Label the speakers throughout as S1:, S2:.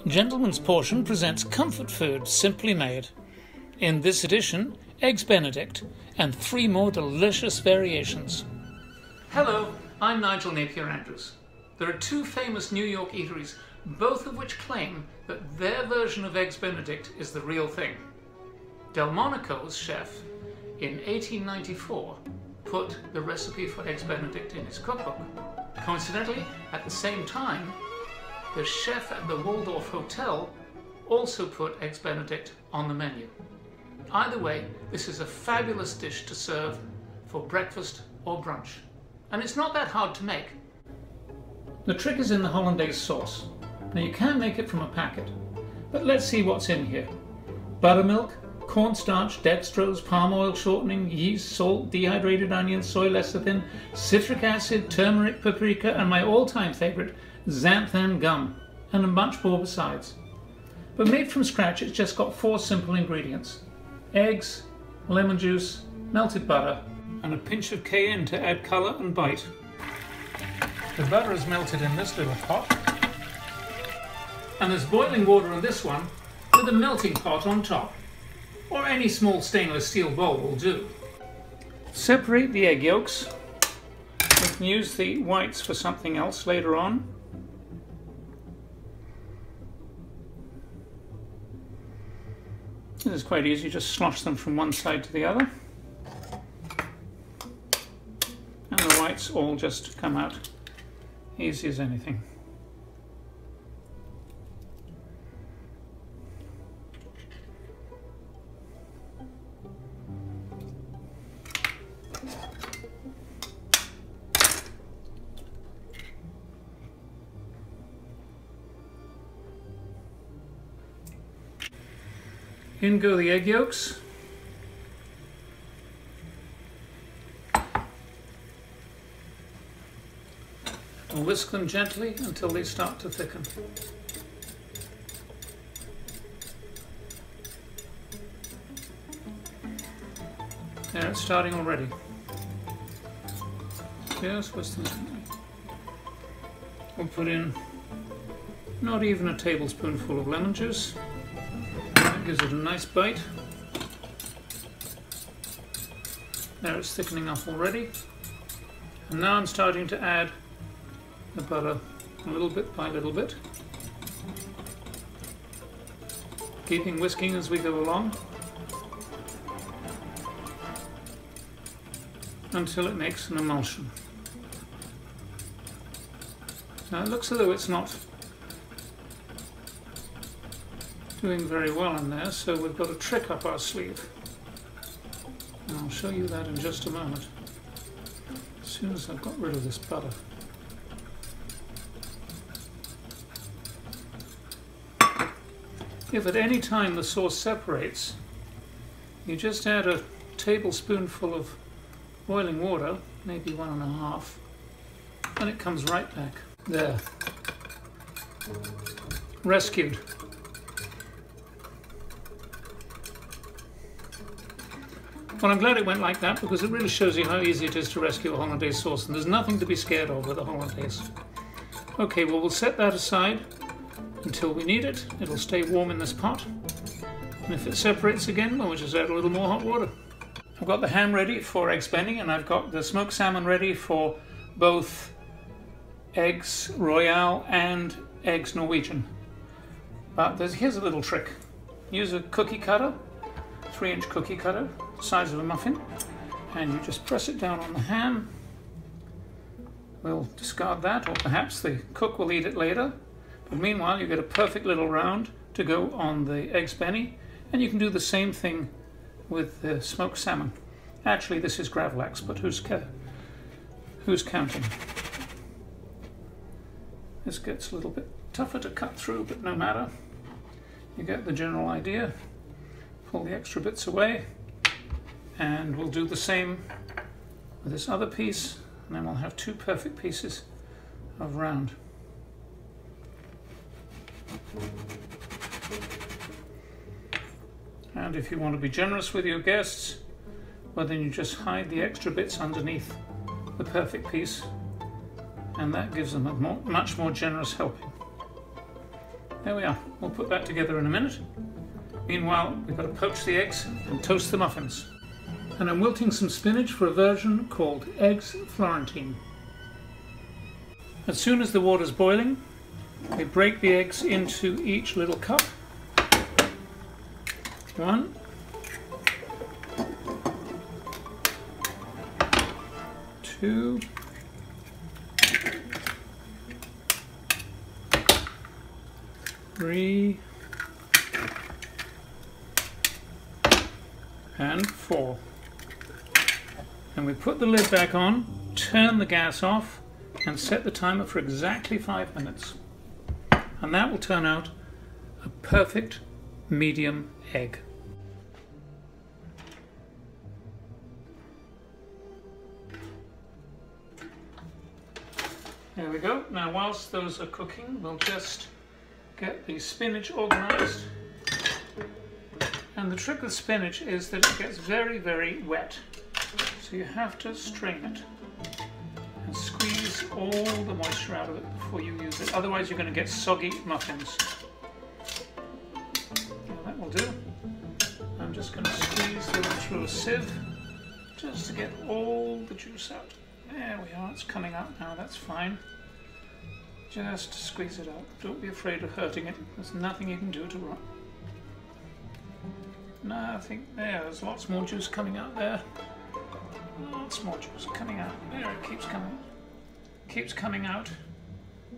S1: Gentleman's Portion presents comfort food simply made. In this edition, Eggs Benedict and 3 more delicious variations. Hello, I'm Nigel Napier-Andrews. There are 2 famous New York eateries, both of which claim that their version of Eggs Benedict is the real thing. Delmonico's chef, in 1894, put the recipe for Eggs Benedict in his cookbook. Coincidentally, at the same time, the chef at the Waldorf Hotel also put Eggs Benedict on the menu. Either way, this is a fabulous dish to serve for breakfast or brunch. And it's not that hard to make. The trick is in the hollandaise sauce. Now you can make it from a packet, but let's see what's in here. Buttermilk, cornstarch, dextrose, palm oil shortening, yeast, salt, dehydrated onions, soy lecithin, citric acid, turmeric, paprika, and my all-time favorite, xanthan gum, and a bunch more besides. But made from scratch, it's just got 4 simple ingredients: eggs, lemon juice, melted butter, and a pinch of cayenne to add colour and bite. The butter is melted in this little pot, and there's boiling water in this one with a melting pot on top, or any small stainless steel bowl will do. Separate the egg yolks. We can use the whites for something else later on. This is quite easy, just slosh them from one side to the other. And the whites all just come out easy as anything. In go the egg yolks. And whisk them gently until they start to thicken. There, it's starting already. Just whisk them gently. We'll put in not even a tablespoonful of lemon juice. Gives it a nice bite. There, it's thickening up already. And now I'm starting to add the butter little bit by little bit, keeping whisking as we go along until it makes an emulsion. Now it looks as though it's not doing very well in there, so we've got a trick up our sleeve. And I'll show you that in just a moment, as soon as I've got rid of this butter. If at any time the sauce separates, you just add a tablespoonful of boiling water, maybe 1.5, and it comes right back. There. Rescued. Well, I'm glad it went like that, because it really shows you how easy it is to rescue a hollandaise sauce, and there's nothing to be scared of with a hollandaise. Okay, well, we'll set that aside until we need it. It'll stay warm in this pot, and if it separates again, well, we'll just add a little more hot water. I've got the ham ready for eggs benny, and I've got the smoked salmon ready for both eggs royale and eggs Norwegian. But here's a little trick. Use a cookie cutter, 3-inch cookie cutter, size of a muffin, and you just press it down on the ham. We'll discard that, or perhaps the cook will eat it later, but meanwhile you get a perfect little round to go on the eggs benny, and you can do the same thing with the smoked salmon. Actually, this is gravlax, but who's counting? This gets a little bit tougher to cut through, but no matter. You get the general idea. Pull the extra bits away, and we'll do the same with this other piece, and then we'll have 2 perfect pieces of round. And if you want to be generous with your guests, well, then you just hide the extra bits underneath the perfect piece, and that gives them a much more generous helping. There we are. We'll put that together in a minute. Meanwhile, we've got to poach the eggs and toast the muffins. And I'm wilting some spinach for a version called Eggs Florentine. As soon as the water's boiling, we break the eggs into each little cup. 1, 2, 3, and 4. And we put the lid back on, turn the gas off, and set the timer for exactly 5 minutes. And that will turn out a perfect medium egg. There we go. Now whilst those are cooking, we'll just get the spinach organized. And the trick with spinach is that it gets very, very wet. So you have to strain it and squeeze all the moisture out of it before you use it. Otherwise you're going to get soggy muffins. Now that will do. I'm just going to squeeze them through a sieve just to get all the juice out. There we are, it's coming out now, that's fine. Just squeeze it out. Don't be afraid of hurting it. There's nothing you can do to run. Nothing. There's lots more juice coming out there. Lots more juice coming out. There, it keeps coming. Keeps coming out.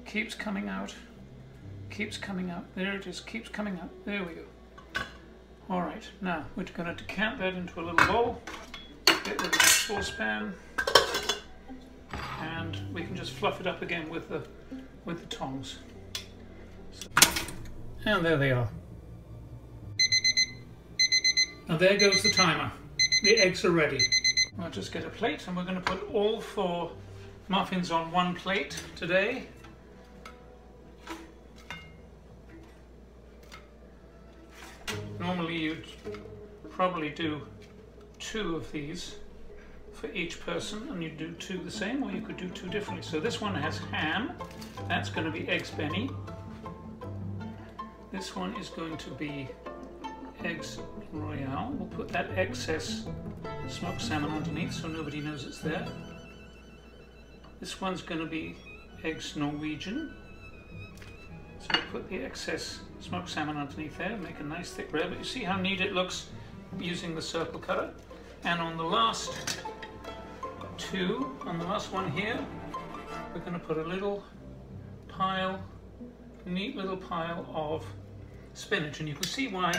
S1: Keeps coming out. Keeps coming out. There it is. Keeps coming out. There we go. Alright, now we're going to decant that into a little bowl. Get rid of the saucepan. And we can just fluff it up again with the tongs. And there they are. Now there goes the timer. The eggs are ready. I'll just get a plate and we're going to put all 4 muffins on one plate today. Normally you'd probably do 2 of these for each person, and you do 2 the same, or you could do 2 differently. So this one has ham, that's going to be eggs Benny. This one is going to be eggs Royale. We'll put that excess smoked salmon underneath so nobody knows it's there. This one's going to be eggs Norwegian. So we'll put the excess smoked salmon underneath there, make a nice thick layer, but you see how neat it looks using the circle cutter. And on the last 2, on the last one here, we're going to put a little pile, neat little pile of spinach. And you can see why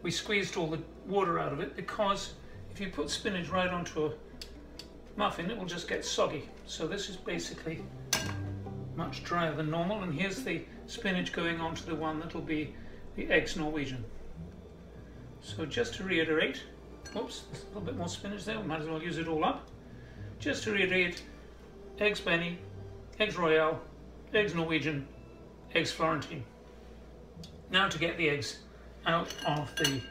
S1: we squeezed all the water out of it, because if you put spinach right onto a muffin, it will just get soggy. So this is basically much drier than normal. And here's the spinach going onto the one that'll be the eggs Norwegian. So just to reiterate, oops, there's a little bit more spinach there, we might as well use it all up. Just to reiterate, eggs Benny, eggs Royale, eggs Norwegian, eggs Florentine. Now to get the eggs out of the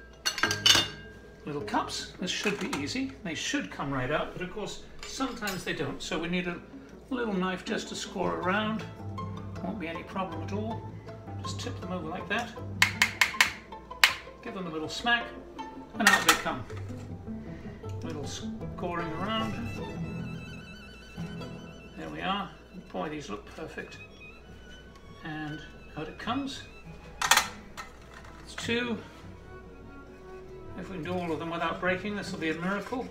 S1: little cups. This should be easy. They should come right out, but of course sometimes they don't. So we need a little knife just to score around. Won't be any problem at all. Just tip them over like that. Give them a little smack, and out they come. A little scoring around. There we are. Boy, these look perfect. And out it comes. It's 2. If we can do all of them without breaking, this will be a miracle.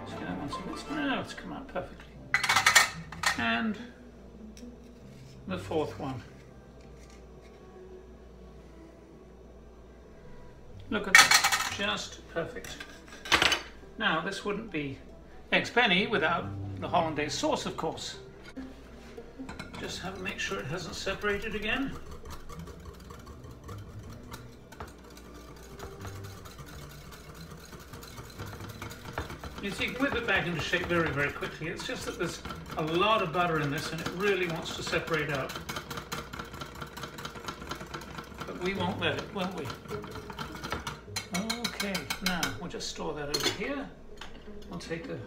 S1: See that one's a bit... No, it's come out perfectly. And the 4th one. Look at that, just perfect. Now, this wouldn't be eggs Benny without the hollandaise sauce, of course. Just have to make sure it hasn't separated again. You see, whip it back into shape very, very quickly. It's just that there's a lot of butter in this and it really wants to separate out. But we won't let it, will we? Okay, now we'll just store that over here. We'll take a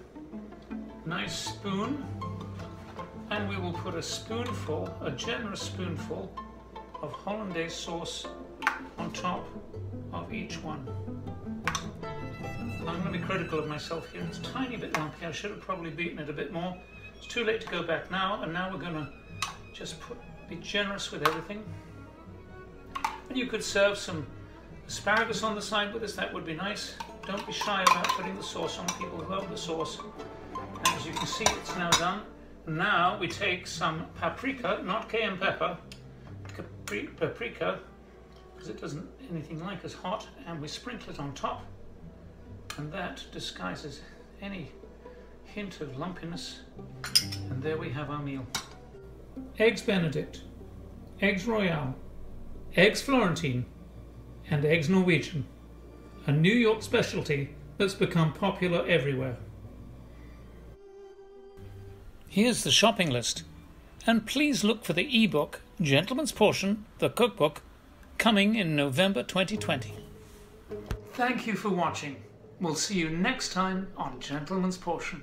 S1: nice spoon and we will put a generous spoonful of hollandaise sauce on top of each one. I'm going to be critical of myself here. It's a tiny bit lumpy. I should have probably beaten it a bit more. It's too late to go back now, and now we're going to just be generous with everything. And you could serve some asparagus on the side with this. That would be nice. Don't be shy about putting the sauce on. People love the sauce. And as you can see, it's now done. Now we take some paprika, not cayenne pepper, paprika, because it doesn't anything like as hot, and we sprinkle it on top. And that disguises any hint of lumpiness. And there we have our meal. Eggs Benedict, Eggs Royale, Eggs Florentine, and Eggs Norwegian. A New York specialty that's become popular everywhere. Here's the shopping list. And please look for the ebook, Gentleman's Portion, the cookbook, coming in November 2020. Thank you for watching. We'll see you next time on Gentleman's Portion.